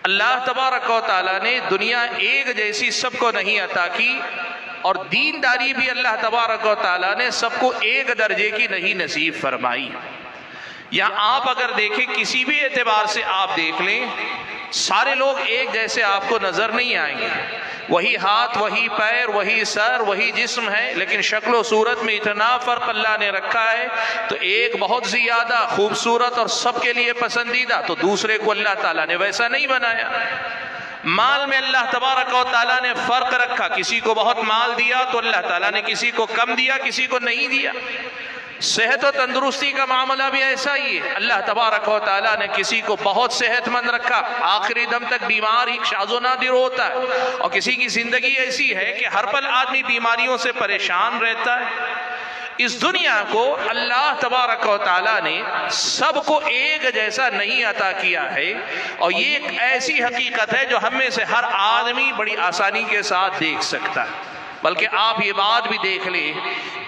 اللہ تبارک و تعالیٰ نے دنیا ایک جیسی سب کو نہیں عطا کی، اور دینداری بھی اللہ تبارک و تعالیٰ نے سب کو ایک درجے کی نہیں نصیب فرمائی۔ یا آپ اگر دیکھیں کسی بھی اعتبار سے آپ دیکھ لیں، سارے لوگ ایک جیسے آپ کو نظر نہیں آئیں گے، وہی ہاتھ، وہی پیر، وہی سر، وہی جسم ہے، لیکن شکل و صورت میں اتنا فرق اللہ نے رکھا ہے، تو ایک بہت زیادہ خوبصورت اور سب کے لیے پسندیدہ، تو دوسرے کو اللہ تعالیٰ نے ویسا نہیں بنایا۔ مال میں اللہ تبارک و تعالیٰ نے فرق رکھا، کسی کو بہت مال دیا تو اللہ تعالیٰ نے کسی کو کم دیا، کسی کو نہیں دیا۔ صحت و تندرستی کا معاملہ بھی ایسا ہی ہے، اللہ تبارک و تعالیٰ نے کسی کو بہت صحت مند رکھا، آخری دم تک بیمار ہی شاذ و نادر ہوتا ہے، اور کسی کی زندگی ایسی ہے کہ ہر پل آدمی بیماریوں سے پریشان رہتا ہے۔ اس دنیا کو اللہ تبارک و تعالیٰ نے سب کو ایک جیسا نہیں عطا کیا ہے، اور یہ ایک ایسی حقیقت ہے جو ہم میں سے ہر آدمی بڑی آسانی کے ساتھ دیکھ سکتا ہے۔ بلکہ آپ یہ بات بھی دیکھ لیں،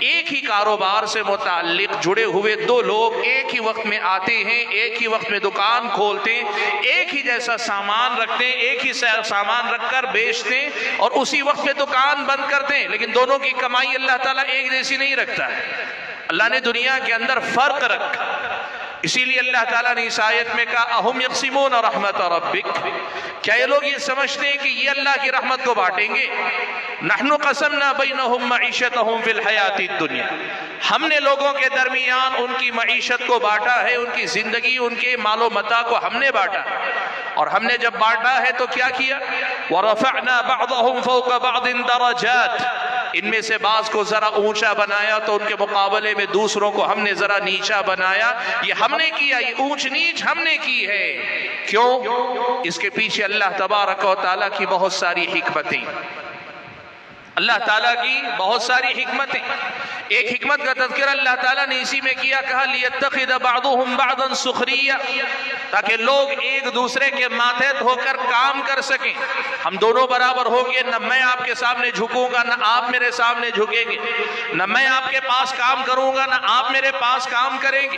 ایک ہی کاروبار سے متعلق جڑے ہوئے دو لوگ ایک ہی وقت میں آتے ہیں، ایک ہی وقت میں دکان کھولتے ہیں، ایک ہی جیسا سامان رکھتے ہیں، ایک ہی سامان رکھ کر بیچتے ہیں، اور اسی وقت میں دکان بند کرتے ہیں، لیکن دونوں کی کمائی اللہ تعالیٰ ایک جیسی نہیں رکھتا ہے۔ اللہ نے دنیا کے اندر فرق رکھا، اسی لیے اللہ تعالیٰ نے اس آیت میں کہا اہم یقسمون رحمت ربک، کیا یہ لوگ یہ سمجھتے ہیں کہ یہ اللہ کی رحمت کو بانٹیں گے؟ نحن قسمنا بینہم معیشتہم فی الحیات الدنیا، ہم نے لوگوں کے درمیان ان کی معیشت کو بانٹا ہے، ان کی زندگی، ان کے مال و متاع کو ہم نے بانٹا، اور ہم نے جب بانٹا ہے تو کیا کیا؟ وَرَفَعْنَا بَعْضَهُمْ فَوْقَ بَعْضٍ دَرَجَاتٍ، ان میں سے بعض کو ذرا اونچا بنایا تو ان کے مقابلے میں دوسروں کو ہم نے ذرا نیچا بنایا۔ یہ ہم نے کیا، یہ اونچ نیچ ہم نے کی ہے۔ کیوں؟ اس کے پیچھے اللہ تبارک و تعالیٰ کی بہت ساری حکمتیں، اللہ تعالیٰ کی بہت ساری حکمتیں۔ ایک حکمت کا تذکرہ اللہ تعالیٰ نے اسی میں کیا، کہا لِيَتَّخِذَ بَعْضُهُمْ بَعْضًا سُخْرِيًّا، تاکہ لوگ ایک دوسرے کے ماتحت ہو کر کام کر سکیں۔ ہم دونوں برابر ہوں گے، نہ میں آپ کے سامنے جھکوں گا، نہ آپ میرے سامنے جھکیں گے، نہ میں آپ کے پاس کام کروں گا، نہ آپ میرے پاس کام کریں گے۔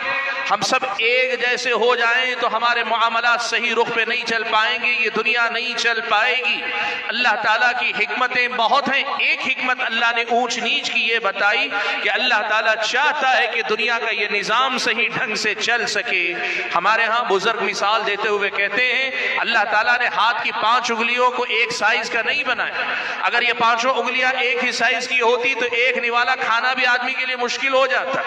ہم سب ایک جیسے ہو جائیں تو ہمارے معاملات صحیح رخ پہ نہیں چل پائیں گے، یہ دنیا نہیں چل پائے گی۔ اللہ تعالیٰ کی حکمتیں بہت ہیں۔ ایک حکمت اللہ نے اونچ نیچ کی یہ بتائی کہ اللہ تعالیٰ چاہتا ہے کہ دنیا کا یہ نظام صحیح ڈھنگ سے چل سکے۔ ہمارے ہاں بزرگ مثال دیتے ہوئے کہتے ہیں، اللہ تعالیٰ نے ہاتھ کی 5 انگلیوں کو ایک سائز کا نہیں بنایا۔ اگر یہ 5 انگلیاں ایک ہی سائز کی ہوتی تو ایک نوالا کھانا بھی آدمی کے لیے مشکل ہو جاتا۔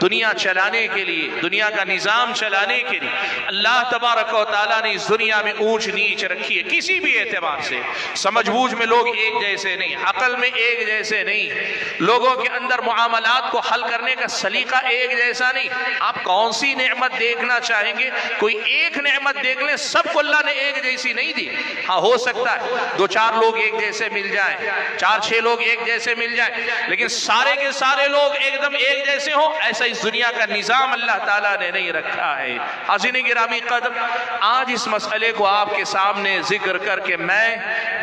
دنیا چلانے کے لیے، دنیا کا نظام چلانے کے لیے اللہ تبارک و تعالیٰ نے اس دنیا میں اونچ نیچ رکھی ہے، کسی بھی اعتبار سے۔ سمجھ بوجھ میں لوگ ایک جیسے نہیں، عقل میں ایک جیسے نہیں، لوگوں کے اندر معاملات کو حل کرنے کا سلیقہ ایک جیسا نہیں۔ آپ کون سی نعمت دیکھنا چاہیں گے؟ کوئی ایک نعمت دیکھ لیں، سب کو اللہ نے ایک جیسی نہیں دی۔ ہاں ہو سکتا ہے 2-4 لوگ ایک جیسے مل جائیں، 4-6 لوگ ایک جیسے مل جائیں، لیکن سارے کے سارے لوگ ایک دم ایک جیسے ہوں، ایسا اس دنیا کا نظام اللہ تعالیٰ نے نہیں رکھا ہے۔ حاضرین گرامی قدر، آج اس مسئلے کو آپ کے سامنے ذکر کر کے میں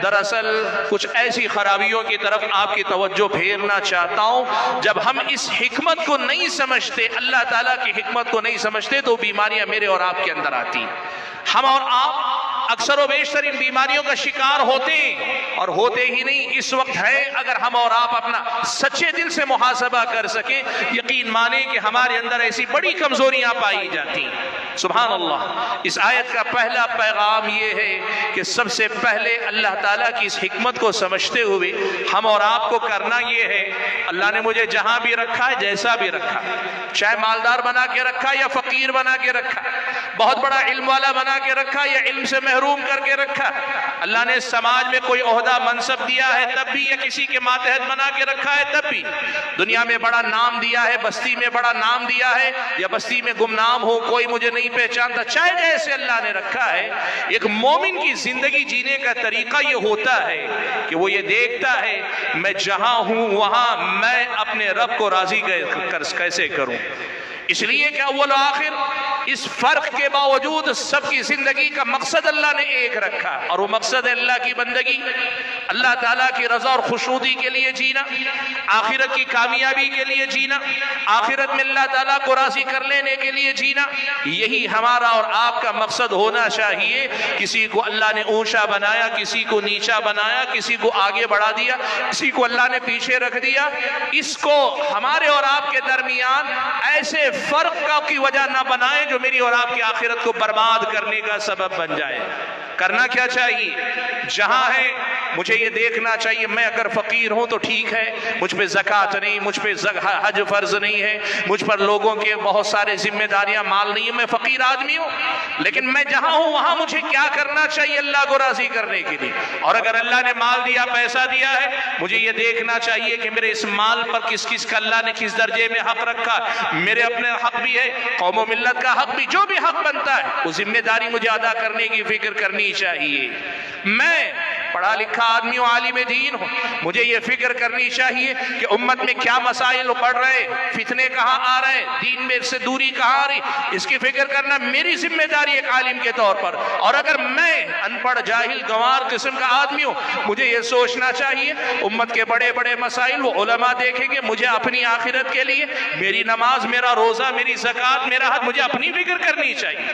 دراصل کچھ ایسی خرابیوں کی طرف آپ کی توجہ پھیرنا چاہتا ہوں۔ جب ہم اس حکمت کو نہیں سمجھتے، اللہ تعالیٰ کی حکمت کو نہیں سمجھتے، تو بیماریاں میرے اور آپ کے اندر آتی ہیں۔ ہم اور آپ اکثر و بیشتر ان بیماریوں کا شکار ہوتے ہیں، اور ہوتے ہی نہیں، اس وقت ہے اگر ہم اور آپ اپنا سچے دل سے محاسبہ کر سکیں، یقین مانیں کہ ہمارے اندر ایسی بڑی کمزوریاں پائی جاتی ہیں۔ سبحان اللہ۔ اس آیت کا پہلا پیغام یہ ہے کہ سب سے پہلے اللہ تعالیٰ کی اس حکمت کو سمجھتے ہوئے ہم اور آپ کو کرنا یہ ہے، اللہ نے مجھے جہاں بھی رکھا ہے، جیسا بھی رکھا، چاہے مالدار بنا کے رکھا یا فقیر بنا کے رکھا، بہت بڑا علم والا بنا کے رکھا یا علم سے محروم کر کے رکھا، اللہ نے سماج میں کوئی عہدہ منصب دیا ہے تب بھی، یا کسی کے ماتحت بنا کے رکھا ہے تب بھی، دنیا میں بڑا نام دیا ہے، بستی میں بڑا نام دیا ہے، یا بستی میں گمنام ہو، کوئی مجھے نہیں پہچانتا، چاہے جیسے اللہ نے رکھا ہے۔ ایک مومن کی زندگی جینے کا طریقہ یہ ہوتا ہے کہ وہ یہ دیکھتا ہے میں جہاں ہوں وہاں میں اپنے رب کو راضی کیسے کروں۔ اس لیے کہ اول و آخر اس فرق کے باوجود سب کی زندگی کا مقصد اللہ نے ایک رکھا، اور وہ مقصد ہے اللہ کی بندگی۔ اللہ تعالیٰ کی رضا اور خوشنودی کے لیے جینا، آخرت کی کامیابی کے لیے جینا، آخرت میں اللہ تعالیٰ کو راضی کر لینے کے لیے جینا، یہی ہمارا اور آپ کا مقصد ہونا چاہیے۔ کسی کو اللہ نے اونچا بنایا، کسی کو نیچا بنایا، کسی کو آگے بڑھا دیا، کسی کو اللہ نے پیچھے رکھ دیا، اس کو ہمارے اور آپ کے درمیان ایسے فرق کی وجہ نہ بنائے جو میری اور آپ کی آخرت کو برباد کرنے کا سبب بن جائے۔ کرنا کیا چاہیے؟ جہاں ہے مجھے یہ دیکھنا چاہیے، میں اگر فقیر ہوں تو ٹھیک ہے، مجھ پہ زکوٰۃ نہیں، مجھ پہ حج فرض نہیں ہے، مجھ پر لوگوں کے بہت سارے ذمہ داریاں مال نہیں ہے، میں فقیر آدمی ہوں، لیکن میں جہاں ہوں وہاں مجھے کیا کرنا چاہیے اللہ کو راضی کرنے کے لیے؟ اور اگر اللہ نے مال دیا، پیسہ دیا ہے، مجھے یہ دیکھنا چاہیے کہ میرے اس مال پر کس کس کا اللہ نے کس درجے میں حق رکھا، میرے اپنے حق بھی ہے، قوم و ملت کا حق بھی، جو بھی حق بنتا ہے وہ ذمہ داری مجھے ادا کرنے کی فکر کرنی چاہیے۔ میں پڑھا لکھا آدمی ہوں، عالم دین ہوں، مجھے یہ فکر کرنی چاہیے کہ امت میں کیا مسائل بڑھ رہے، فتنے کہاں آ رہے، دین میں سے دوری کہاں آ رہی، اس کی فکر کرنا میری ذمہ داری ایک عالم کے طور پر۔ اور اگر میں ان پڑھ جاہل گنوار قسم کا آدمی ہوں، مجھے یہ سوچنا چاہیے امت کے بڑے بڑے مسائل وہ علماء دیکھیں گے، مجھے اپنی آخرت کے لیے میری نماز، میرا روزہ، میری زکوٰۃ، میرا حج، مجھے اپنی فکر کرنی چاہیے۔